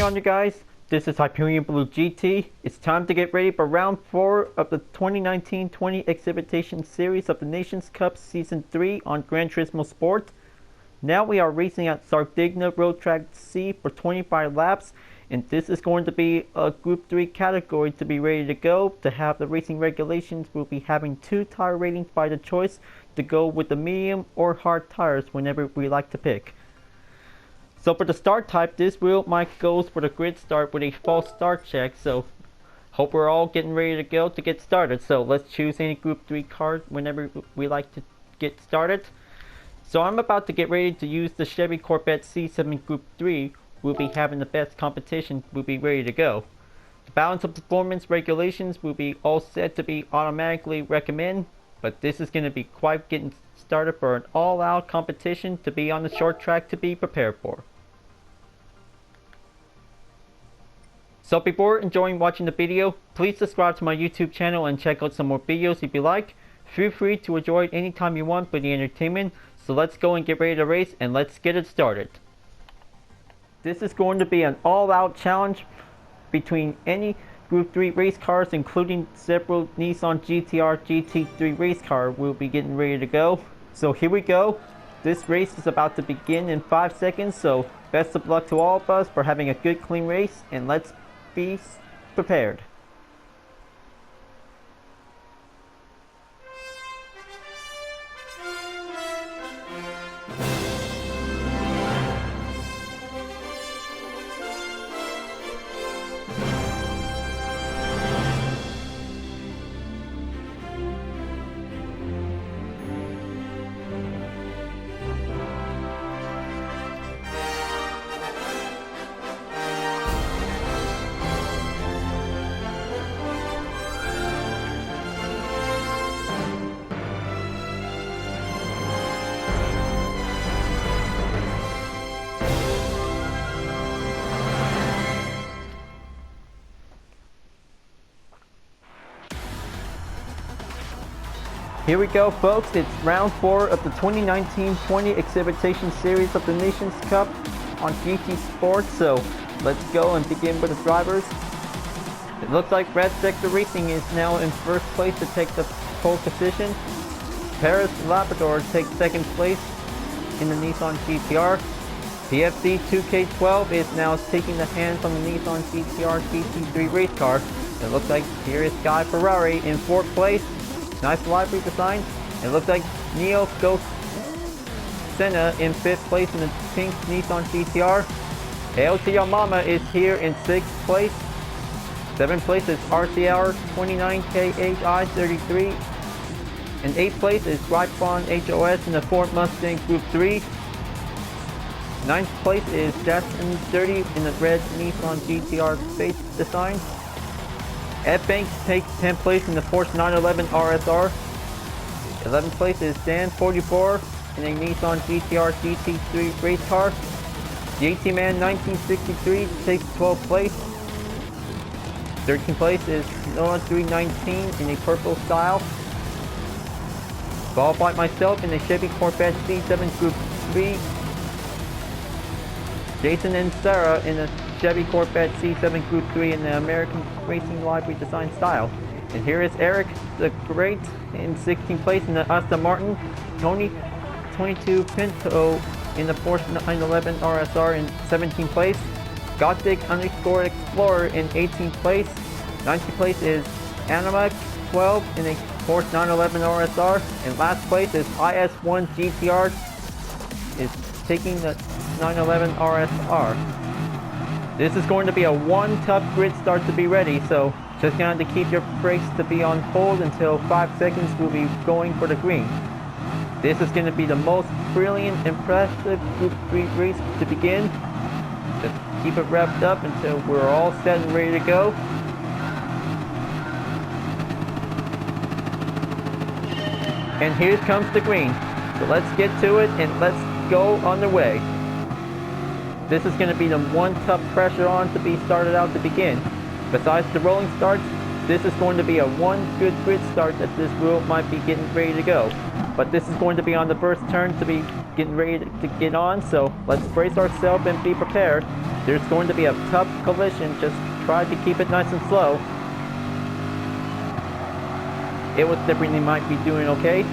on, you guys? This is Hyperion-Blue-GT. It's time to get ready for round 4 of the 2019-20 Exhibition Series of the Nations Cup Season 3 on Gran Turismo Sport. Now we are racing at Sardegna Road Track C for 25 laps, and this is going to be a Group 3 category to be ready to go. To have the racing regulations, we'll be having 2 tire ratings by the choice to go with the medium or hard tires whenever we like to pick. So for the start type, this wheel mic goes for the grid start with a false start check. So hope we're all getting ready to go to get started. So let's choose any Group 3 car whenever we like to get started. So I'm about to get ready to use the Chevy Corvette C7 Group 3. We'll be having the best competition. We'll be ready to go. The balance of performance regulations will be all set to be automatically recommend. But this is going to be quite getting started for an all-out competition to be on the short track to be prepared for. So before enjoying watching the video, please subscribe to my YouTube channel and check out some more videos if you like. Feel free to enjoy it anytime you want for the entertainment. So let's go and get ready to race, and let's get it started. This is going to be an all-out challenge between any Group 3 race cars, including several Nissan GTR GT3 race car will be getting ready to go. So here we go. This race is about to begin in 5 seconds, so best of luck to all of us for having a good clean race, and let's be prepared. Here we go, folks. It's round 4 of the 2019-20 Exhibition Series of the Nations Cup on GT Sport. So let's go and begin with the drivers. It looks like Red Sector Racing is now in first place to take the pole position. Paris Labrador takes second place in the Nissan GTR. PFC 2K12 is now taking the hands on the Nissan GTR GT3 race car. It looks like here is Guy Ferrari in 4th place. Nice livery design. It looks like Neo Ghost Senna in 5th place in the pink Nissan GTR. AOT Yamama is here in 6th place. 7th place is RCR 29KHI33. In 8th place is Gripon HOS in the Ford Mustang Group 3. 9th place is Jackson 30 in the red Nissan GTR Space design. Ed Banks takes 10th place in the Porsche 911 RSR. 11th place is Dan 44 in a Nissan GTR GT3 race car. JT Man 1963 takes 12th place. 13th place is Noah 319 in a purple style. Followed by myself in the Chevy Corvette C7 Group 3. Jason and Sarah in the Chevy Corvette C7 Group 3 in the American Racing Livery Design style. And here is Eric the Great in 16th place in the Aston Martin. Tony 22 Pinto in the Porsche 911 RSR in 17th place. Gothic_Explorer in 18th place. 19th place is Anima 12 in a Porsche 911 RSR. And last place is IS1 GTR is taking the 911 RSR. This is going to be a one tough grid start to be ready, so just going to keep your brakes to be on hold until 5 seconds. We'll be going for the green. This is going to be the most brilliant, impressive Group 3 race to begin. Just keep it revved up until we're all set and ready to go. And here comes the green. So let's get to it and let's go on the way. This is going to be the one tough pressure on to be started out to begin. Besides the rolling starts, this is going to be a one good grid start that this wheel might be getting ready to go. But this is going to be on the first turn to be getting ready to get on, so let's brace ourselves and be prepared. There's going to be a tough collision, just try to keep it nice and slow. It was definitely might be doing okay,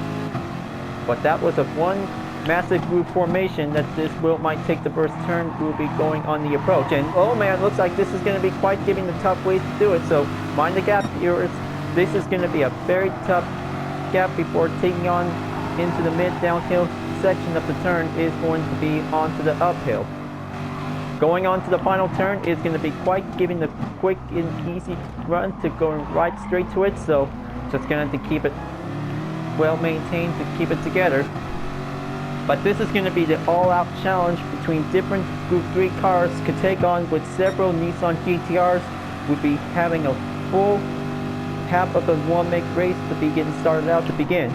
but that was a one massive group formation that this wheel might take the first turn. We'll be going on the approach, and oh man, looks like this is going to be quite giving the tough ways to do it, so mind the gap here. This is going to be a very tough gap before taking on into the mid downhill section of the turn is going to be onto the uphill. Going on to the final turn is going to be quite giving the quick and easy run to going right straight to it, so just going to keep it well maintained to keep it together. But this is going to be the all-out challenge between different Group 3 cars could take on with several Nissan GTRs. We'll be having a full half of the one-make race to be getting started out to begin.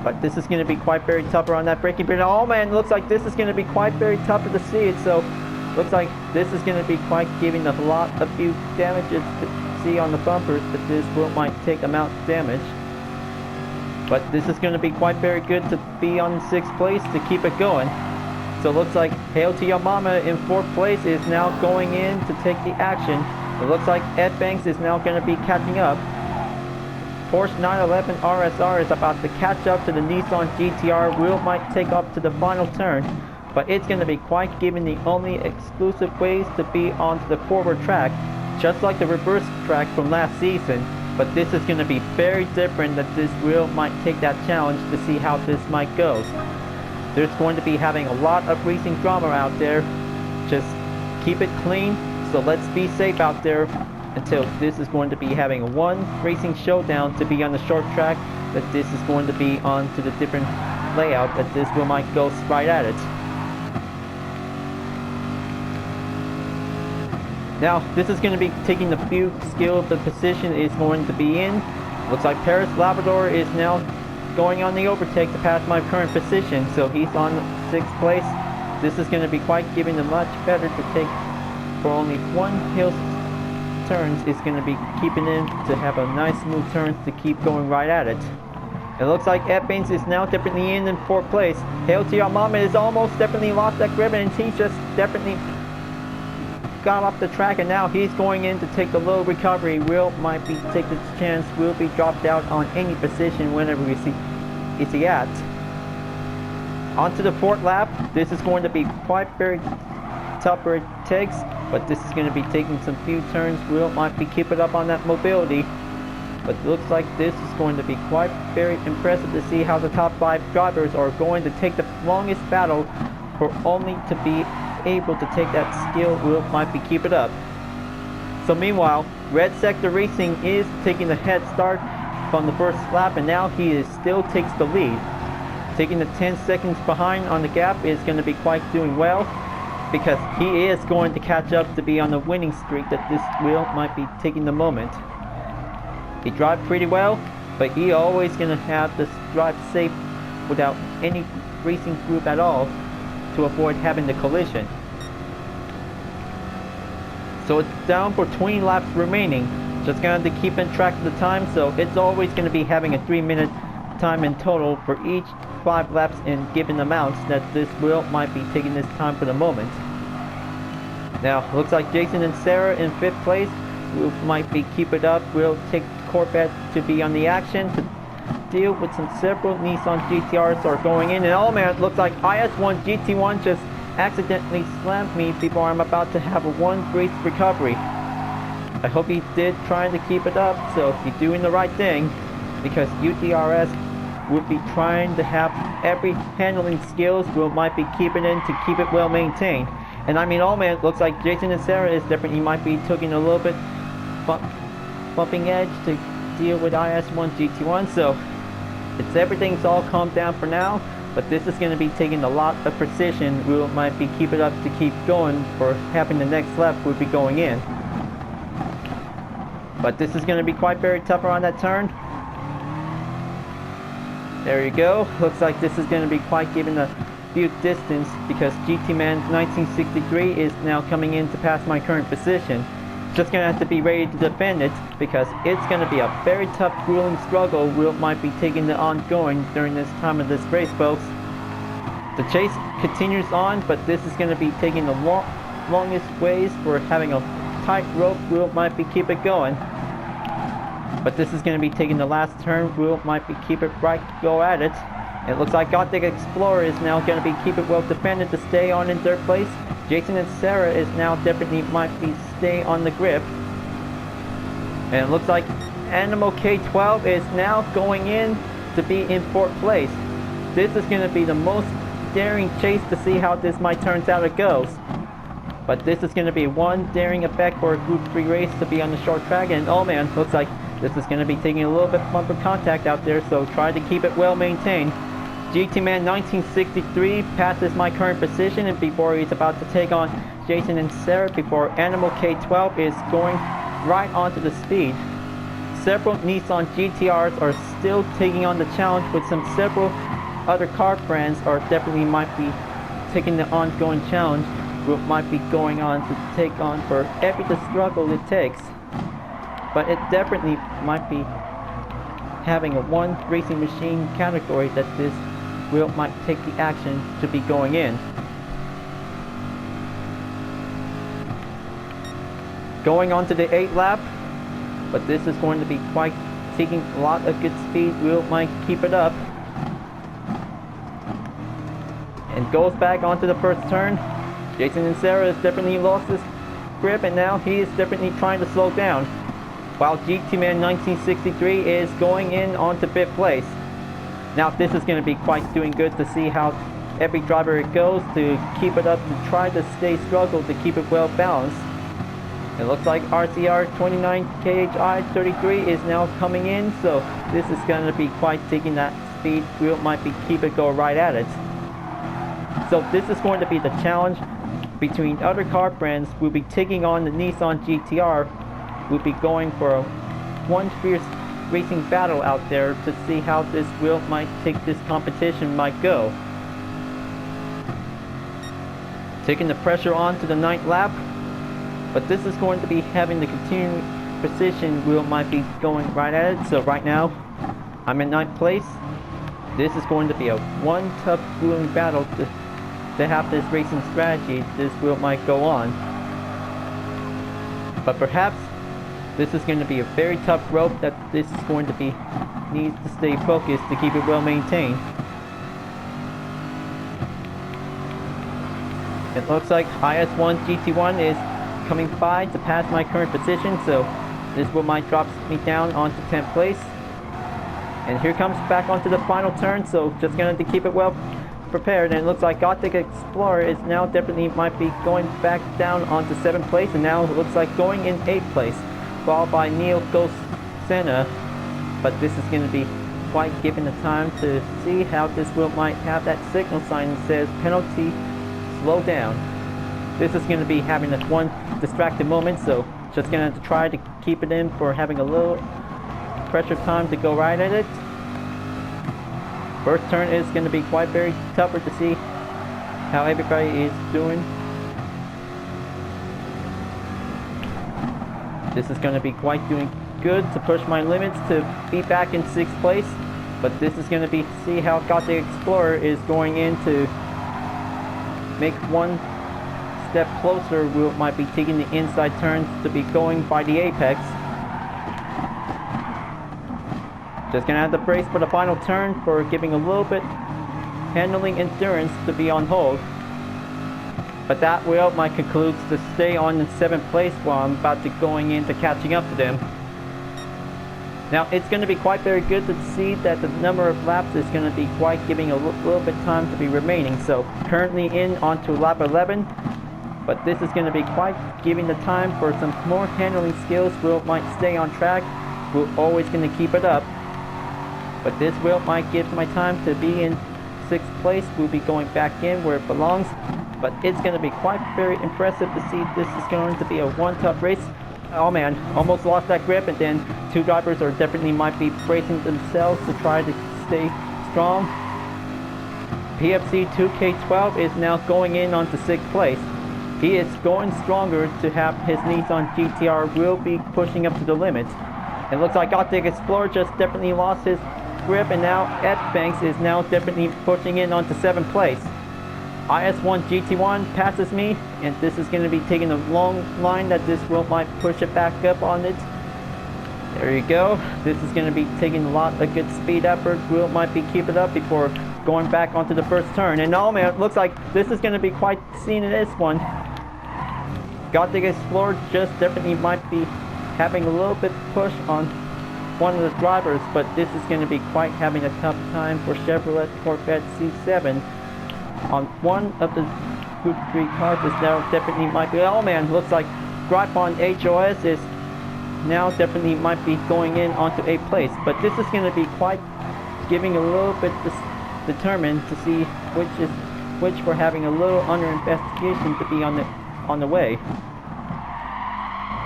But this is going to be quite very tougher on that braking period. Oh man, looks like this is going to be quite very tougher to see it, so looks like this is going to be quite giving a lot of few damages to see on the bumpers, but this will might take amount of damage. But this is going to be quite very good to be on 6th place to keep it going. So it looks like Hail to Your Mama in 4th place is now going in to take the action. It looks like Ed Banks is now going to be catching up. Porsche 911 RSR is about to catch up to the Nissan GTR. Wheel might take up to the final turn, but it's going to be quite giving the only exclusive ways to be onto the forward track, just like the reverse track from last season. But this is going to be very different, that this wheel might take that challenge to see how this might go. There's going to be having a lot of racing drama out there. Just keep it clean, so let's be safe out there until this is going to be having one racing showdown to be on the short track, that this is going to be on to the different layout, that this wheel might go right at it. Now, this is going to be taking the few skill the position is going to be in. Looks like Paris Labrador is now going on the overtake to pass my current position, so he's on 6th place. This is going to be quite giving them much better to take for only one hill turns. Is going to be keeping in to have a nice smooth turn to keep going right at it. It looks like Ed Baines is now definitely in 4th place. Hail to Your Mama is almost definitely lost that grip, and he just definitely got off the track, and now he's going in to take the low recovery. Will might be take the chance, will be dropped out on any position whenever we see is he at. Onto the 4th lap. This is going to be quite very tougher it takes, but this is going to be taking some few turns. Will might be keeping up on that mobility, but it looks like this is going to be quite very impressive to see how the top 5 drivers are going to take the longest battle for only to be able to take that skill. Will might be keep it up. So meanwhile, Red Sector Racing is taking the head start from the first lap, and now he is still takes the lead. Taking the 10 seconds behind on the gap is going to be quite doing well, because he is going to catch up to be on the winning streak, that this wheel might be taking the moment. He drives pretty well, but he always going to have this drive safe without any racing group at all to avoid having the collision. So it's down for 20 laps remaining. Just going to keep in track of the time, so it's always going to be having a 3-minute time in total for each 5 laps in given amounts, that this wheel might be taking this time for the moment. Now, looks like Jason and Sarah in 5th place will might be keep it up. We'll take Corvette to be on the action to deal with some several Nissan GTRs are going in, and oh man, it looks like IS1 GT1 just accidentally slammed me before I'm about to have a one race recovery. I hope he did trying to keep it up, so he's doing the right thing, because UTRS would be trying to have every handling skills will might be keeping in to keep it well maintained. And I mean, oh man, it looks like Jason and Sarah is definitely might be taking a little bit bumping edge to deal with IS1 GT1, so it's everything's all calmed down for now, but this is going to be taking a lot of precision. We might be keep it up to keep going for having the next lap will be going in. But this is going to be quite very tougher on that turn. There you go. Looks like this is going to be quite giving a few distance, because GT Man 1963 is now coming in to pass my current position. just gonna have to be ready to defend it, because it's gonna be a very tough, grueling struggle we might be taking the ongoing during this time of this race, folks. The chase continues on, but this is gonna be taking the longest ways for having a tight rope. We might be keep it going, but this is gonna be taking the last turn. We might be keep it right, go at it. It looks like Gothic Explorer is now gonna be keep it well defended to stay on in third place. Jason and Sarah is now definitely might be stay on the grip. And it looks like Animal K12 is now going in to be in fourth place. This is going to be the most daring chase to see how this might turns out it goes. But this is going to be one daring effect for a Group 3 race to be on the short track. And oh man, looks like this is going to be taking a little bit bumper contact out there, so try to keep it well maintained. GT Man 1963 passes my current position, and before he's about to take on Jason and Sarah, before Animal K12 is going right onto the speed. Several Nissan GTRs are still taking on the challenge, with several other car brands are definitely might be taking the ongoing challenge. What might be going on to take on for every struggle it takes. But it definitely might be having a one racing machine category that this will might take the action to be going in. Going on to the 8th lap, but this is going to be quite taking a lot of good speed. Will might keep it up, and goes back onto the first turn. Jason and Sarah has definitely lost his grip, and now he is definitely trying to slow down, while GT Man 1963 is going in onto 5th place. Now this is going to be quite doing good to see how every driver it goes to keep it up, to try to stay struggle to keep it well balanced. It looks like RCR 29 KHI 33 is now coming in, so this is going to be quite taking that speed. We might be keep it go right at it. So this is going to be the challenge between other car brands. We'll be taking on the Nissan GTR. We'll be going for a one fierce racing battle out there to see how this wheel might take this competition might go. Taking the pressure on to the 9th lap, but this is going to be having the continuing precision. Wheel might be going right at it. So right now I'm in 9th place. This is going to be a one tough grueling battle to have this racing strategy. This wheel might go on, but perhaps this is going to be a very tough rope that this is going to be needs to stay focused to keep it well maintained. It looks like IS1 GT1 is coming by to pass my current position, so this will might drops me down onto 10th place. And here comes back onto the final turn, so just going to keep it well prepared. And it looks like Gothic Explorer is now definitely might be going back down onto 7th place, and now it looks like going in 8th place, followed by Neo Ghost Senna. But this is going to be quite given the time to see how this wheel might have that signal sign that says penalty, slow down. This is going to be having that one distracted moment, so just going to have to try to keep it in for having a little pressure time to go right at it. First turn is going to be quite very tougher to see how everybody is doing. This is going to be quite doing good to push my limits to be back in 6th place. But this is going to be see how Gothic Explorer is going in to make one step closer. We might be taking the inside turns to be going by the apex. Just going to have to brace for the final turn for giving a little bit handling endurance to be on hold. But that wheel might conclude to stay on in 7th place while I'm about to going into catching up to them. Now it's going to be quite very good to see that the number of laps is going to be quite giving a little bit time to be remaining. So currently in onto lap 11, but this is going to be quite giving the time for some more handling skills. Wheel might stay on track. We're always going to keep it up. But this wheel might give my time to be in 6th place. We'll be going back in where it belongs. But it's going to be quite very impressive to see this is going to be a one tough race. Oh man, almost lost that grip, and then two drivers are definitely might be bracing themselves to try to stay strong. PFC 2K12 is now going in onto 6th place. He is going stronger to have his Nissan GTR will be pushing up to the limit. It looks like Arctic Explorer just definitely lost his grip, and now Ed Banks is now definitely pushing in onto 7th place. IS1 GT1 passes me, and this is going to be taking a long line that this will might push it back up on it. There you go. This is going to be taking a lot of good speed effort. Will might be keep it up before going back onto the first turn. And oh man, it looks like this is going to be quite seen in this one. Gothic Explorer just definitely might be having a little bit push on one of the drivers, but this is going to be quite having a tough time for Chevrolet Corvette C7. On one of the Group 3 cars is now definitely might be, oh man, looks like Gripon HOS is now definitely might be going in onto 8th place, but this is going to be quite giving a little bit determined to see which we're having a little under investigation to be on the way.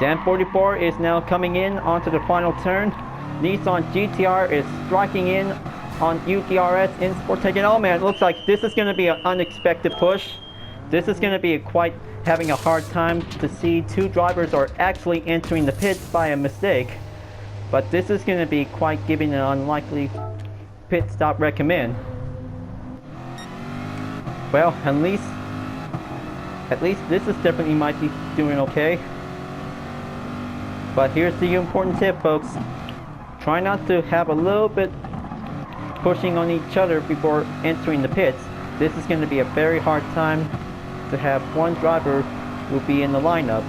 Dan 44 is now coming in onto the final turn. Nissan GTR is striking in on UDRS in Sportec, and oh man, it looks like this is going to be an unexpected push. This is going to be quite having a hard time to see two drivers are actually entering the pits by a mistake, but this is going to be quite giving an unlikely pit stop recommend. Well, at least this is definitely might be doing okay. But here's the important tip, folks. Try not to have a little bit pushing on each other before entering the pits. This is going to be a very hard time to have one driver will be in the lineup.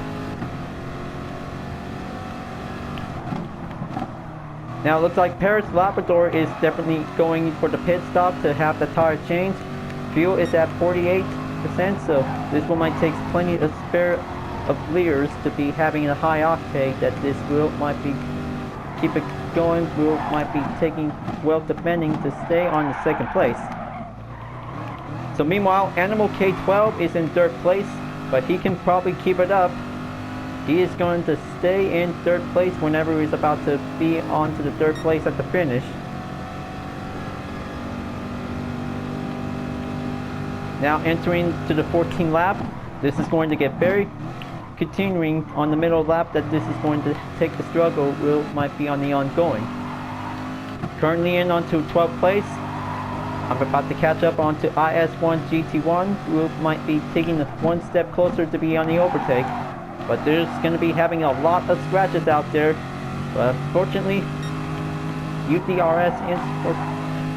Now it looks like Paris Labrador is definitely going for the pit stop to have the tire changed. Fuel is at 48%, so this one might take plenty of spare of liters to be having a high octane that this wheel might be keep it going. Wheel might be taking well defending to stay on the 2nd place. So meanwhile, Animal K12 is in 3rd place, but he can probably keep it up. He is going to stay in 3rd place whenever he's about to be on to the 3rd place at the finish. Now entering to the 14th lap, this is going to get very continuing on the middle lap that this is going to take the struggle will might be on the ongoing. Currently in onto 12th place. I'm about to catch up onto IS1 GT1 who might be taking it one step closer to be on the overtake. But there's going to be having a lot of scratches out there. But fortunately, UDRS Sport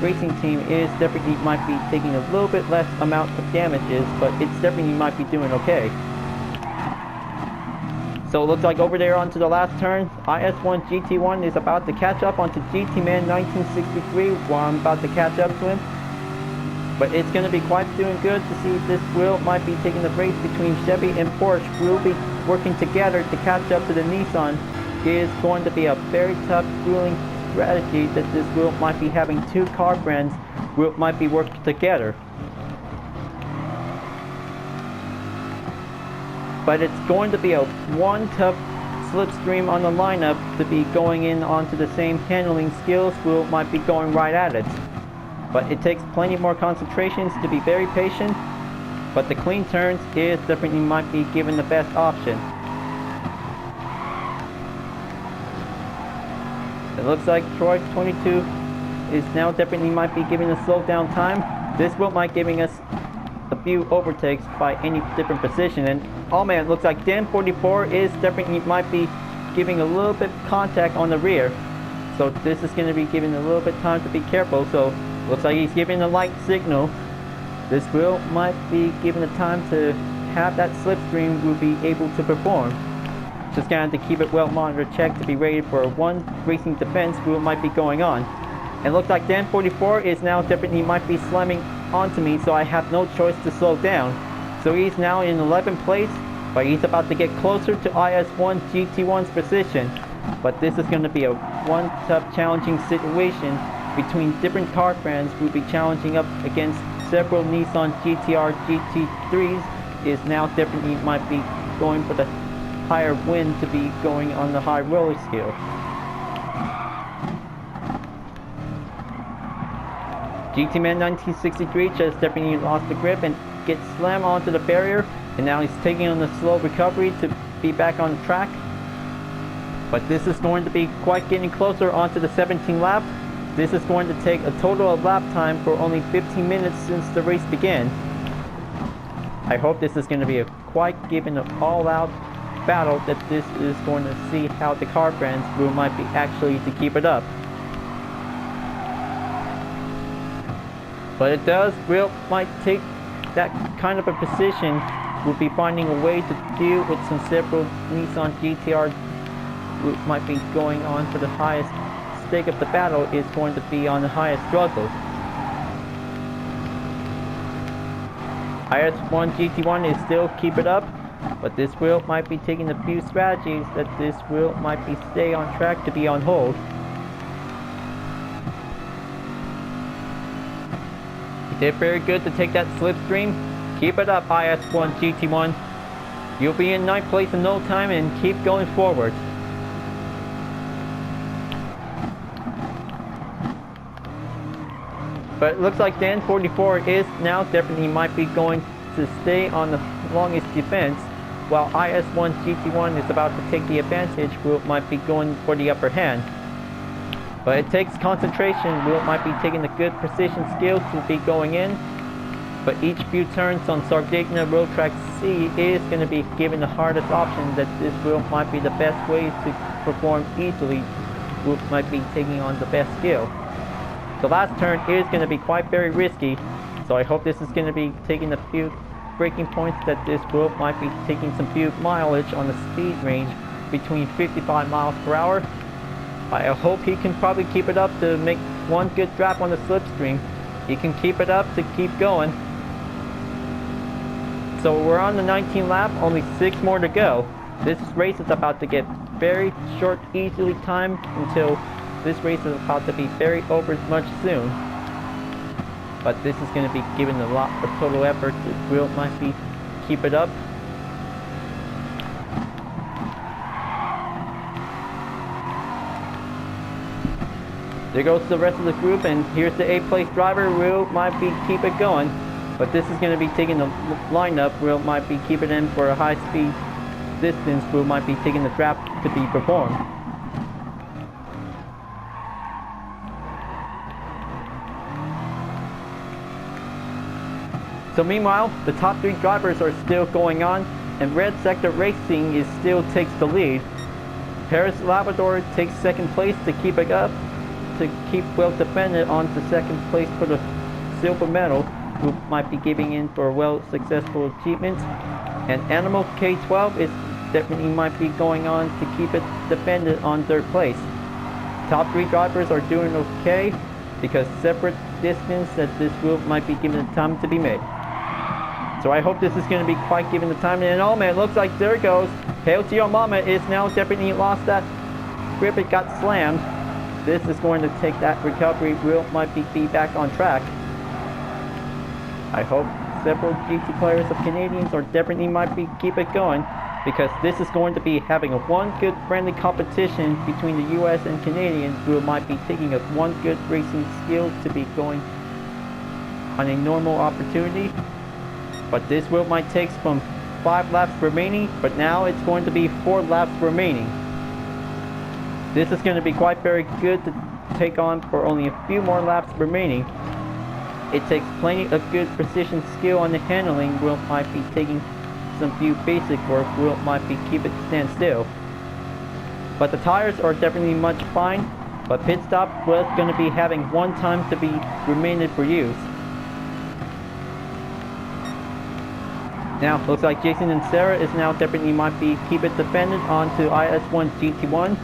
Racing Team is definitely might be taking a little bit less amount of damages, but it's definitely might be doing okay. So it looks like over there onto the last turn, IS1 GT1 is about to catch up onto GT-Man 1963 while I'm about to catch up to him. But it's going to be quite doing good to see if this wheel might be taking the race between Chevy and Porsche. We'll be working together to catch up to the Nissan. It is going to be a very tough grueling strategy that this wheel might be having two car brands will might be working together. But it's going to be a one tough slipstream on the lineup to be going in onto the same handling skills. Will might be going right at it. But it takes plenty more concentrations to be very patient. But the clean turns is definitely might be given the best option. It looks like Troy 22 is now definitely might be giving a slow down time. This will might giving us a few overtakes by any different position, and oh man, it looks like Dan 44 is definitely might be giving a little bit contact on the rear, so this is going to be giving a little bit time to be careful. So looks like he's giving a light signal. This wheel might be given the time to have that slipstream will be able to perform. Just going to have to keep it well monitored, checked to be ready for one racing defense wheel might be going on. And looks like Dan 44 is now definitely might be slamming onto me, so I have no choice to slow down. So he's now in 11th place, but he's about to get closer to IS1 GT1's position. But this is going to be a one tough challenging situation between different car brands. Will be challenging up against several Nissan GTR GT3s. Is now definitely might be going for the higher win to be going on the high roller scale. GT-Man 1963 just definitely lost the grip, and get slammed onto the barrier, and now he's taking on the slow recovery to be back on the track. But this is going to be quite getting closer onto the 17th lap. This is going to take a total of lap time for only 15 minutes since the race began. I hope this is going to be a quite given an all-out battle, that this is going to see how the car brands will might be actually to keep it up. But it does might take that kind of a position. We'll be finding a way to deal with some several Nissan GTR who might be going on for the highest stake of the battle is going to be on the highest struggle. IS1 GT1 is still keep it up, but this wheel might be taking a few strategies that this wheel might be stay on track to be on hold. He did very good to take that slipstream. Keep it up, IS1 GT1. You'll be in 9th place in no time, and keep going forward. But it looks like Dan 44 is now definitely might be going to stay on the longest defense, while IS1 GT1 is about to take the advantage. Will might be going for the upper hand. But it takes concentration. Will might be taking the good precision skills to be going in. But each few turns on Sardegna Road Track C is going to be given the hardest option, that this wheel might be the best way to perform easily. Will might be taking on the best skill. The last turn is going to be quite very risky, so I hope this is going to be taking a few braking points, that this wheel might be taking some few mileage on the speed range between 55 miles per hour. I hope he can probably keep it up to make one good drop on the slipstream. He can keep it up to keep going. So we're on the 19th lap, only 6 more to go. This race is about to get very short, easily timed, until this race is about to be very over much soon. But this is going to be given a lot of total effort. This wheel might be keep it up. There goes the rest of the group, and here's the 8th place driver. Will might be keep it going, but this is going to be taking the lineup. Will might be keep it in for a high speed distance. Will might be taking the draft to be performed. So meanwhile, the top 3 drivers are still going on, and Red Sector Racing is still takes the lead. Paris Labrador takes 2nd place to keep it up, to keep well defended on to 2nd place for the silver medal, who might be giving in for a well successful achievement. And Animal K12 is definitely might be going on to keep it defended on 3rd place. Top 3 drivers are doing okay, because separate distance that this wheel might be given the time to be made. So I hope this is going to be quite given the time. And oh man, it looks like there it goes. Hail to your mama is now definitely lost that grip. It got slammed. This is going to take that recovery. Will might be back on track. I hope several GT players of Canadians are definitely might be keep it going, because this is going to be having a one good friendly competition between the US and Canadians, who might be taking a one good racing skill to be going on a normal opportunity. But this wheel might take from 5 laps remaining, but now it's going to be 4 laps remaining. This is going to be quite very good to take on for only a few more laps remaining. It takes plenty of good precision skill on the handling. Will might be taking some few basic work. Will might be keep it stand still. But the tires are definitely much fine, but pit stop was going to be having 1 time to be remaining for use. Now, looks like Jason and Sarah is now definitely might be keep it defended onto IS1 GT1.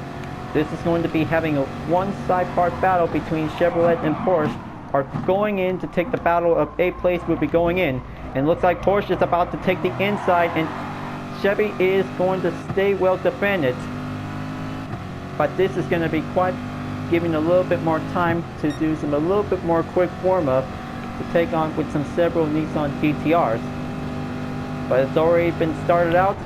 This is going to be having a one side part battle between Chevrolet and Porsche. Are going in to take the battle of 8th place will be going in. And looks like Porsche is about to take the inside, and Chevy is going to stay well defended. But this is going to be quite giving a little bit more time to do a little bit more quick warm up to take on with some several Nissan GTRs. But it's already been started out.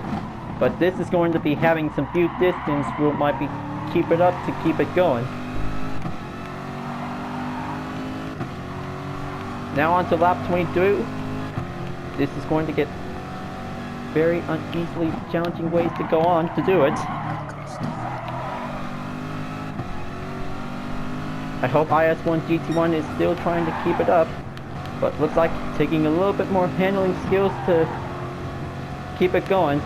But this is going to be having some few distance. We might be keep it up to keep it going. Now on to lap 22. this is going to get very uneasily challenging ways to go on to do it. I hope IS1 GT1 is still trying to keep it up, but looks like taking a little bit more handling skills to keep it going.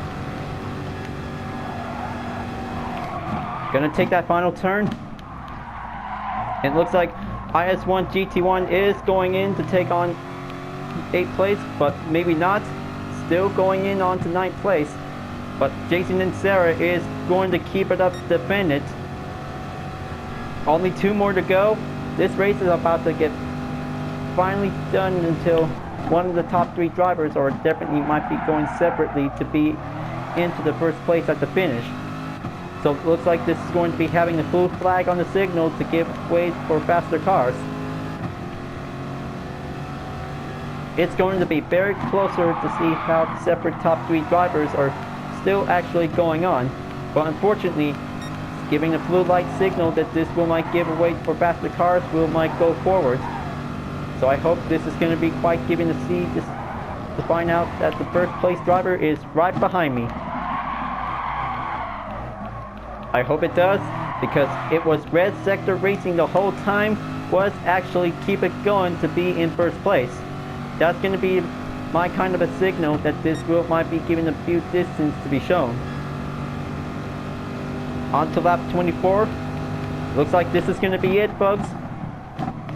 Gonna take that final turn. It looks like IS1 GT1 is going in to take on 8th place, but maybe not. Still going in on to 9th place. But Jason and Sarah is going to keep it up to defend it. Only 2 more to go. This race is about to get finally done until one of the top 3 drivers, or definitely might be going separately, to be into the first place at the finish. So it looks like this is going to be having a blue flag on the signal to give way for faster cars. It's going to be very closer to see how separate top 3 drivers are still actually going on. But unfortunately, giving a blue light signal that this will might give away for faster cars will might go forward. So I hope this is going to be quite giving to see this, to find out that the first place driver is right behind me. I hope it does, because it was Red Sector Racing the whole time was actually keep it going to be in first place. That's going to be my kind of a signal that this group might be given a few distance to be shown. On to lap 24. Looks like this is going to be it, folks.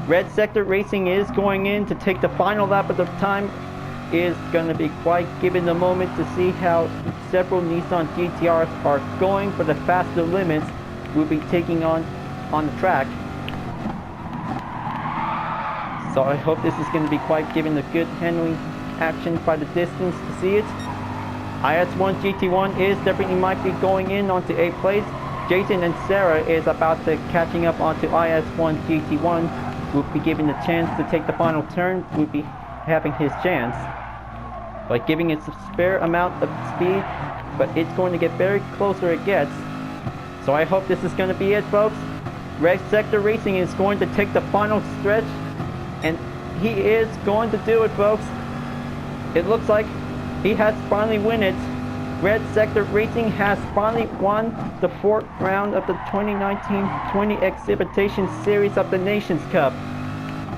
Red Sector Racing is going in to take the final lap of the time. Is going to be quite given the moment to see how several Nissan GTRs are going for the faster limits we'll be taking on the track. So I hope this is going to be quite given the good handling action by the distance to see it. IS1 GT1 is definitely might be going in onto 8th place. Jason and Sarah is about to catching up onto IS1 GT1. Will be given the chance to take the final turn. Will be having his chance by giving it a spare amount of speed, but it's going to get very closer it gets. So I hope this is going to be it, folks. Red Sector Racing is going to take the final stretch, and he is going to do it, folks. It looks like he has finally won it. Red Sector Racing has finally won the 4th round of the 2019-20 Exhibition Series of the Nations Cup.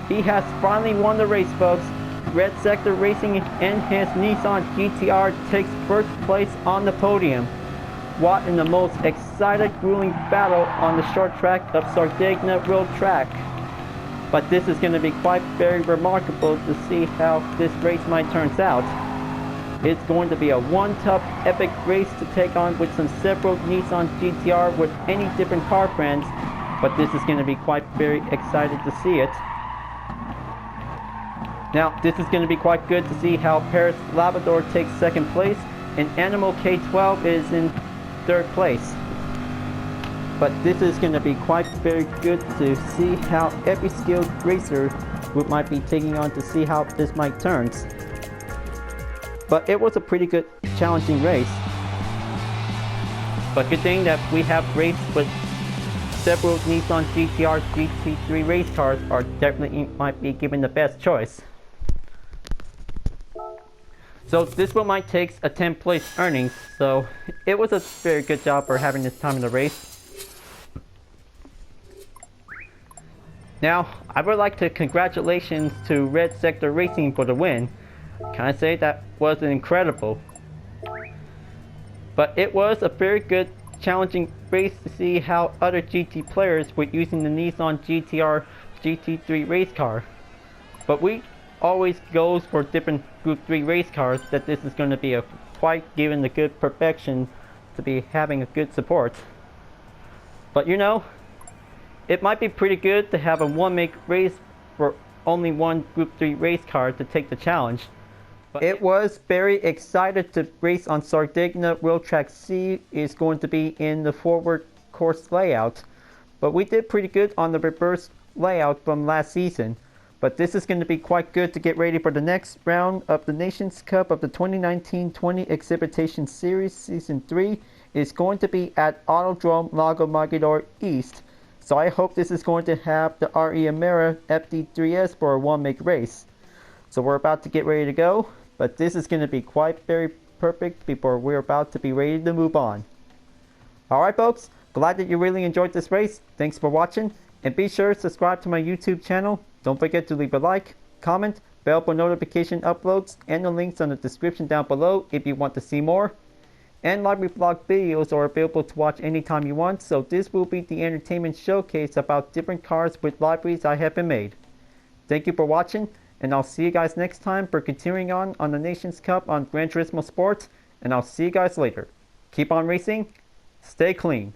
He has finally won the race, folks. Red Sector Racing and his Nissan GTR takes first place on the podium. What in the most excited, grueling battle on the short track of Sardegna road track. But this is going to be quite very remarkable to see how this race might turns out. It's going to be a one tough epic race to take on with some several Nissan GTR with any different car brands, but this is going to be quite very excited to see it. Now, this is going to be quite good to see how Paris Labrador takes 2nd place and Animal K12 is in 3rd place. But this is going to be quite very good to see how every skilled racer might be taking on to see how this might turns. But it was a pretty good challenging race. But good thing that we have raced with several Nissan GTR GT3 race cars are definitely might be given the best choice. So this one might take a 10th place earnings, so it was a very good job for having this time in the race. Now, I would like to congratulations to Red Sector Racing for the win. Can I say that was incredible? But it was a very good challenging race to see how other GT players were using the Nissan GTR GT3 race car. But we always goes for different Group 3 race cars that this is going to be a quite given the good perfection to be having a good support. But you know, it might be pretty good to have a one-make race for only one Group 3 race car to take the challenge. But it was very excited to race on Sardegna Road Track C is going to be in the forward course layout. But we did pretty good on the reverse layout from last season. But this is going to be quite good to get ready for the next round of the Nations Cup of the 2019-20 Exhibition Series Season 3 is going to be at Autodrome Lago Maggiore East. So I hope this is going to have the RE Amera FD3S for a one-make race. So we're about to get ready to go. but this is going to be quite very perfect before we're about to be ready to move on. Alright folks, glad that you really enjoyed this race. Thanks for watching, and be sure to subscribe to my YouTube channel. Don't forget to leave a like, comment, bell for notification uploads, and the links on the description down below if you want to see more. And library vlog videos are available to watch anytime you want, so this will be the entertainment showcase about different cars with libraries I have been made. Thank you for watching, and I'll see you guys next time for continuing on the Nations Cup on Gran Turismo Sport, and I'll see you guys later. Keep on racing, stay clean.